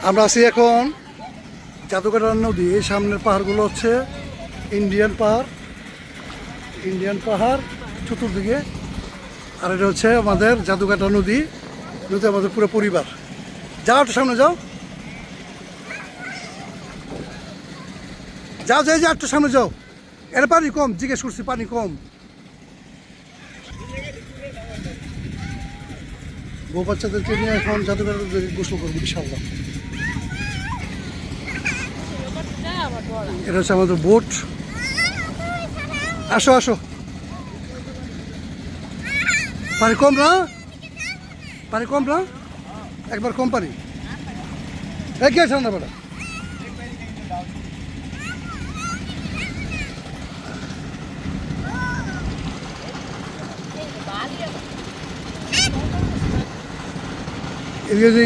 আমরা আছি এখন জাদুকাটা নদী। এই সামনের পাহাড়গুলো হচ্ছে ইন্ডিয়ান পাহাড় চতুর্দিকে, আর এটা হচ্ছে আমাদের জাদুকাটা নদী। নদী আমাদের পুরো পরিবার। যাও একটু সামনে যাও, যাও একটু সামনে যাও। এর পানি কম, জিজ্ঞেস করছি পানি কম। বউ বাচ্চাদেরকে নিয়ে এখন জাদুকাটা গোসল করবো ইনশাআল্লাহ। এটা হচ্ছে আমাদের বোট। আসো আসো, পানি কম না, একবার কম পানি। কে ঠান্ডা বেটা,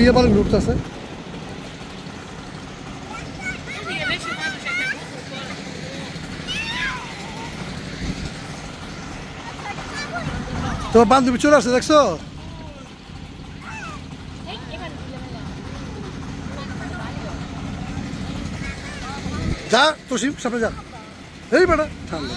ইয়ে পানি লুটতেছে। তো বান্ধবী চলে আসছে, দেখছো? যা তোষিম সামনে যা। এই বেটা ঠান্ডা।